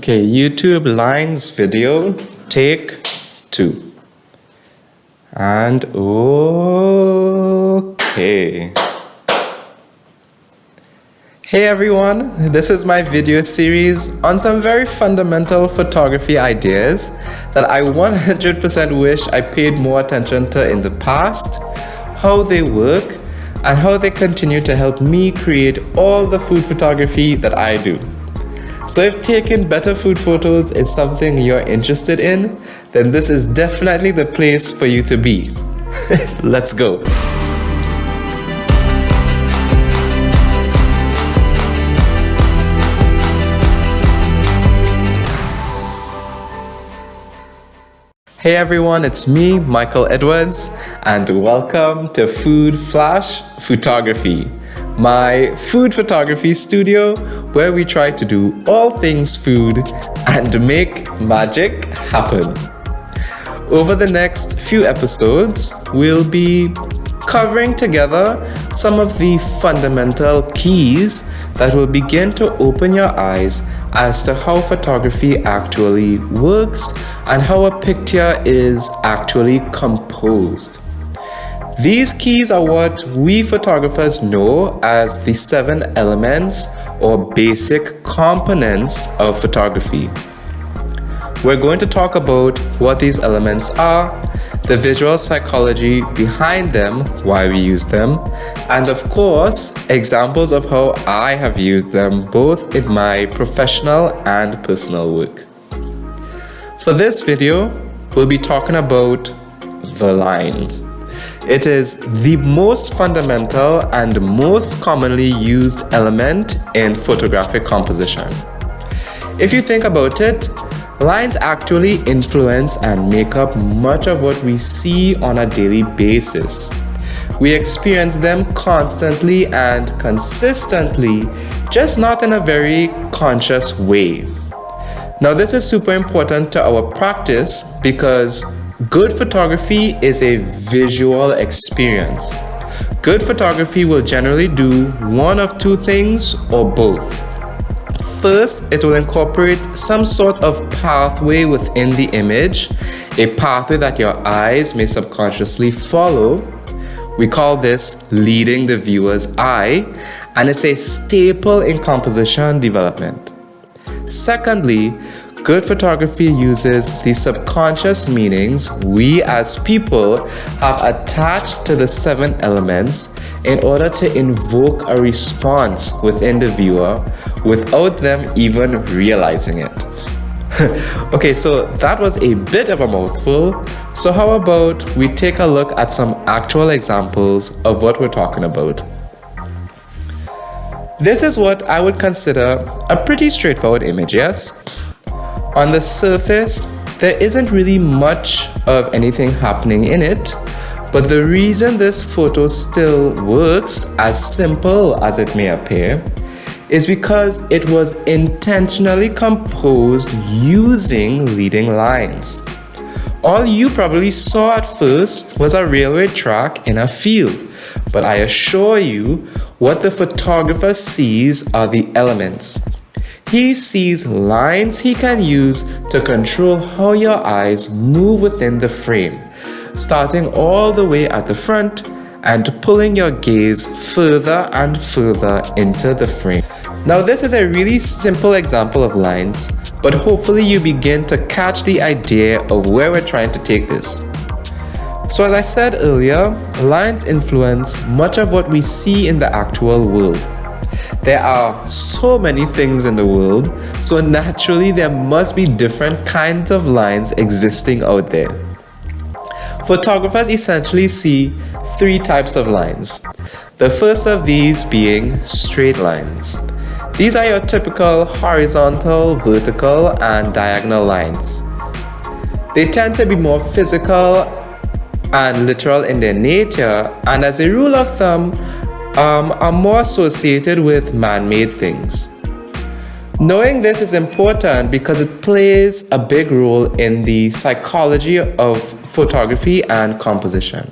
Okay, YouTube Lines video, take 2. And okay. Hey everyone, this is my video series on some very fundamental photography ideas that I 100% wish I paid more attention to in the past, how they work, and how they continue to help me create all the food photography that I do. So if taking better food photos is something you're interested in, then this is definitely the place for you to be. Let's go. Hey everyone, it's me, Michael Edwards, and welcome to Food Flash Photography, my food photography studio where we try to do all things food and make magic happen. Over the next few episodes, we'll be covering together some of the fundamental keys that will begin to open your eyes as to how photography actually works and how a picture is actually composed. These keys are what we photographers know as the 7 elements or basic components of photography. We're going to talk about what these elements are, the visual psychology behind them, why we use them, and of course, examples of how I have used them both in my professional and personal work. For this video, we'll be talking about the line. It is the most fundamental and most commonly used element in photographic composition. If you think about it, lines actually influence and make up much of what we see on a daily basis. We experience them constantly and consistently, just not in a very conscious way. Now, this is super important to our practice because good photography is a visual experience. Good photography will generally do one of 2 things or both. First, it will incorporate some sort of pathway within the image, a pathway that your eyes may subconsciously follow. We call this leading the viewer's eye, and it's a staple in composition development. Secondly, good photography uses the subconscious meanings we as people have attached to the 7 elements in order to invoke a response within the viewer without them even realizing it. Okay, so that was a bit of a mouthful. So how about we take a look at some actual examples of what we're talking about. This is what I would consider a pretty straightforward image, yes? On the surface, there isn't really much of anything happening in it, but the reason this photo still works, as simple as it may appear, is because it was intentionally composed using leading lines. All you probably saw at first was a railway track in a field, but I assure you, what the photographer sees are the elements. He sees lines he can use to control how your eyes move within the frame, starting all the way at the front and pulling your gaze further and further into the frame. Now, this is a really simple example of lines, but hopefully you begin to catch the idea of where we're trying to take this. So as I said earlier, lines influence much of what we see in the actual world. There are so many things in the world, so naturally there must be different kinds of lines existing out there. Photographers essentially see 3 types of lines. The first of these being straight lines. These are your typical horizontal, vertical, and diagonal lines. They tend to be more physical and literal in their nature, and as a rule of thumb, are more associated with man-made things. Knowing this is important because it plays a big role in the psychology of photography and composition.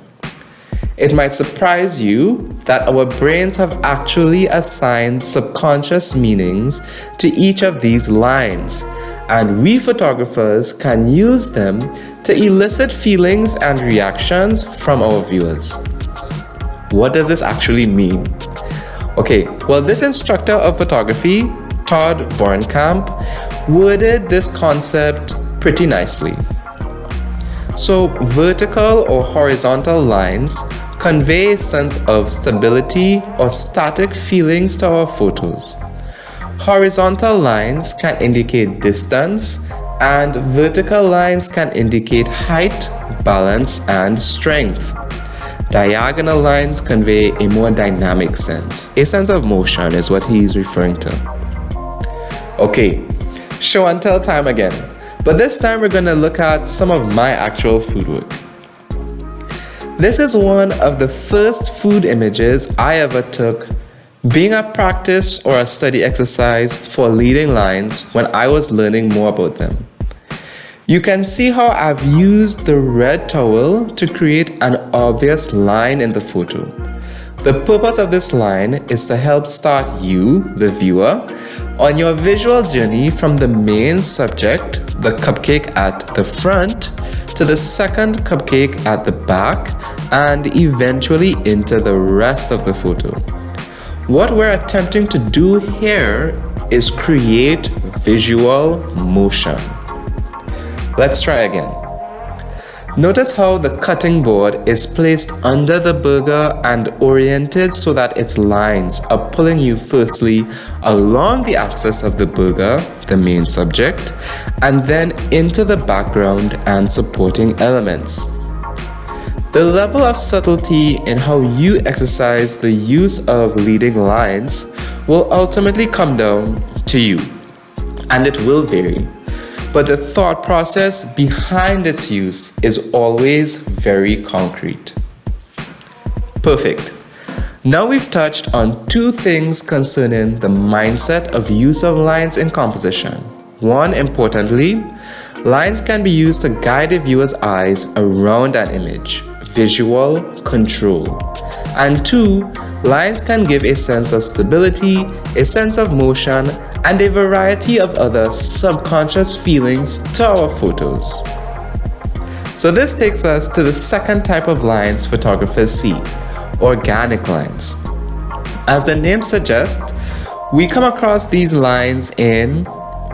It might surprise you that our brains have actually assigned subconscious meanings to each of these lines, and we photographers can use them to elicit feelings and reactions from our viewers. What does this actually mean? Okay, well, this instructor of photography, Todd Vorenkamp, worded this concept pretty nicely. So, vertical or horizontal lines convey a sense of stability or static feelings to our photos. Horizontal lines can indicate distance, and vertical lines can indicate height, balance, and strength. Diagonal lines convey a more dynamic sense. A sense of motion is what he's referring to. Okay, show and tell time again. But this time we're going to look at some of my actual food work. This is one of the first food images I ever took, being a practice or a study exercise for leading lines when I was learning more about them. You can see how I've used the red towel to create an obvious line in the photo. The purpose of this line is to help start you, the viewer, on your visual journey from the main subject, the cupcake at the front, to the second cupcake at the back, and eventually into the rest of the photo. What we're attempting to do here is create visual motion. Let's try again. Notice how the cutting board is placed under the burger and oriented so that its lines are pulling you firstly along the axis of the burger, the main subject, and then into the background and supporting elements. The level of subtlety in how you exercise the use of leading lines will ultimately come down to you, and it will vary. But the thought process behind its use is always very concrete. Perfect. Now we've touched on two things concerning the mindset of use of lines in composition. One, importantly, lines can be used to guide a viewer's eyes around an image, visual control. And two, lines can give a sense of stability, a sense of motion, and a variety of other subconscious feelings to our photos. So this takes us to the second type of lines photographers see, organic lines. As the name suggests, we come across these lines in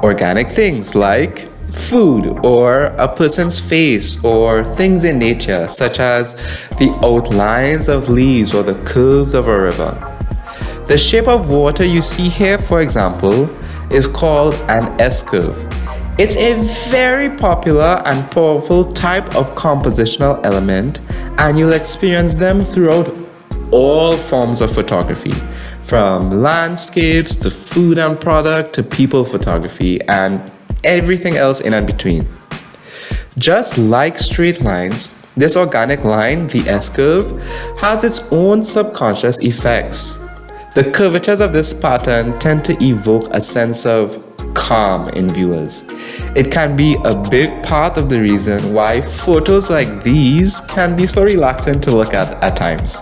organic things like food or a person's face or things in nature such as the outlines of leaves or the curves of a river. The shape of water you see here, for example, is called an S-curve. It's a very popular and powerful type of compositional element, and you'll experience them throughout all forms of photography, from landscapes to food and product to people photography and everything else in and between. Just like straight lines, this organic line, the S-curve, has its own subconscious effects. The curvatures of this pattern tend to evoke a sense of calm in viewers. It can be a big part of the reason why photos like these can be so relaxing to look at times.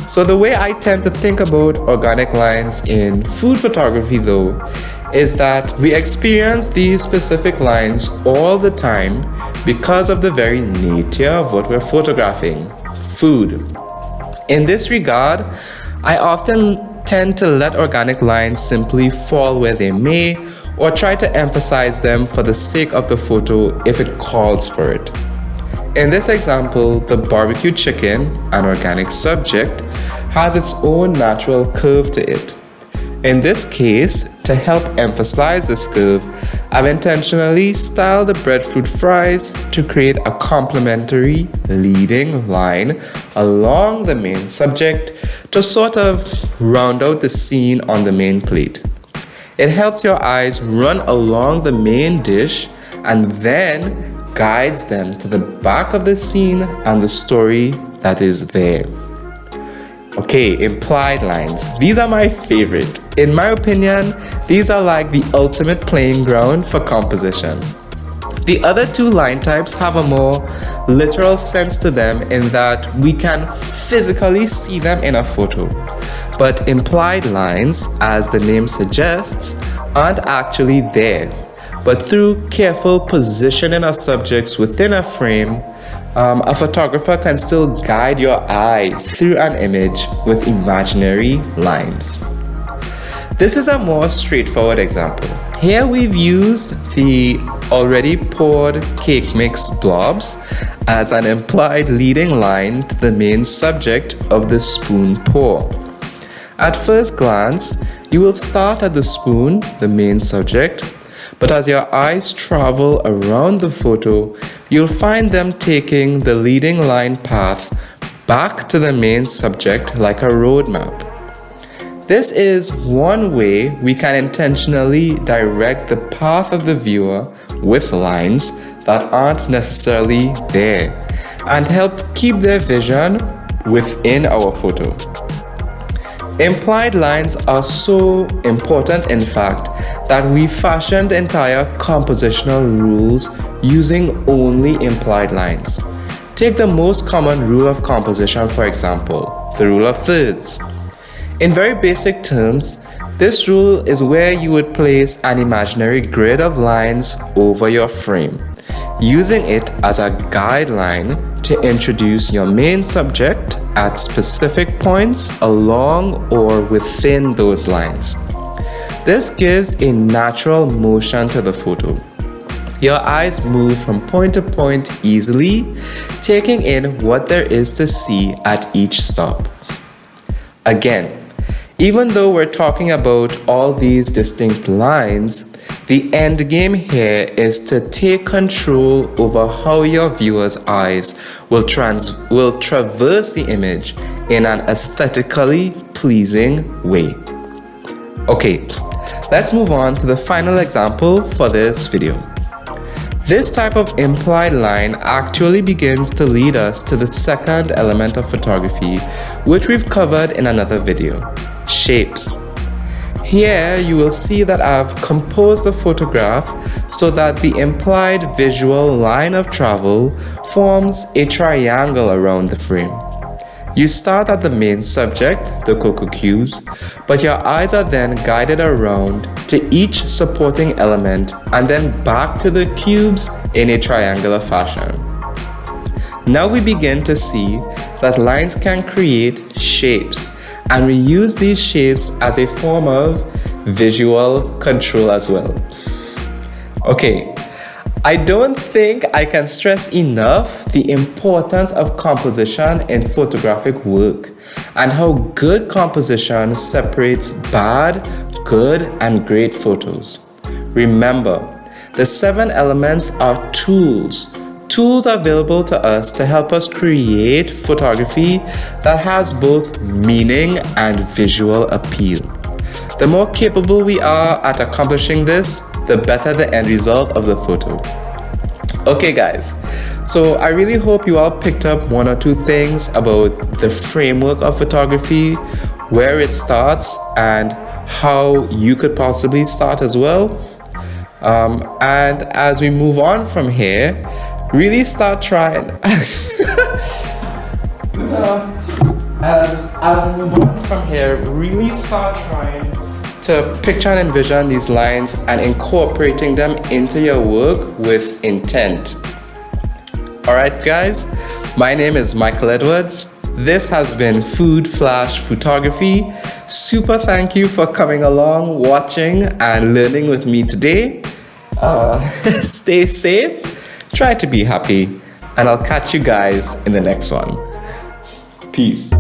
So the way I tend to think about organic lines in food photography though is that we experience these specific lines all the time because of the very nature of what we're photographing, food. In this regard, I often tend to let organic lines simply fall where they may or try to emphasize them for the sake of the photo if it calls for it. In this example, the barbecue chicken, an organic subject, has its own natural curve to it. In this case, to help emphasize this curve, I've intentionally styled the breadfruit fries to create a complementary leading line along the main subject to sort of round out the scene on the main plate. It helps your eyes run along the main dish and then guides them to the back of the scene and the story that is there. Okay, implied lines. These are my favorite. In my opinion, these are like the ultimate playing ground for composition. The other two line types have a more literal sense to them in that we can physically see them in a photo. But implied lines, as the name suggests, aren't actually there. But through careful positioning of subjects within a frame, a photographer can still guide your eye through an image with imaginary lines. This is a more straightforward example. Here we've used the already poured cake mix blobs as an implied leading line to the main subject of the spoon pour. At first glance, you will start at the spoon, the main subject, but as your eyes travel around the photo, you'll find them taking the leading line path back to the main subject like a roadmap. This is one way we can intentionally direct the path of the viewer with lines that aren't necessarily there and help keep their vision within our photo. Implied lines are so important, in fact, that we fashioned entire compositional rules using only implied lines. Take the most common rule of composition, for example, the rule of thirds. In very basic terms, this rule is where you would place an imaginary grid of lines over your frame, using it as a guideline to introduce your main subject at specific points along or within those lines. This gives a natural motion to the photo. Your eyes move from point to point easily, taking in what there is to see at each stop. Again, even though we're talking about all these distinct lines, the end game here is to take control over how your viewer's eyes will traverse the image in an aesthetically pleasing way. Okay, let's move on to the final example for this video. This type of implied line actually begins to lead us to the second element of photography, which we've covered in another video: shapes. Here you will see that I've composed the photograph so that the implied visual line of travel forms a triangle around the frame. You start at the main subject, the cocoa cubes, but your eyes are then guided around to each supporting element and then back to the cubes in a triangular fashion. Now we begin to see that lines can create shapes, and we use these shapes as a form of visual control as well. Okay, I don't think I can stress enough the importance of composition in photographic work and how good composition separates bad, good, and great photos. Remember, the 7 elements are tools available to us to help us create photography that has both meaning and visual appeal. The more capable we are at accomplishing this, the better the end result of the photo. Okay guys, so I really hope you all picked up 1 or 2 things about the framework of photography, where it starts, and how you could possibly start as well. And as we move on from here, really start trying. As we move on from here, really start trying to picture and envision these lines and incorporating them into your work with intent. Alright guys, my name is Michael Edwards. This has been Food Flash Photography. Super thank you for coming along, watching, and learning with me today. Stay safe, try to be happy, and I'll catch you guys in the next one. Peace.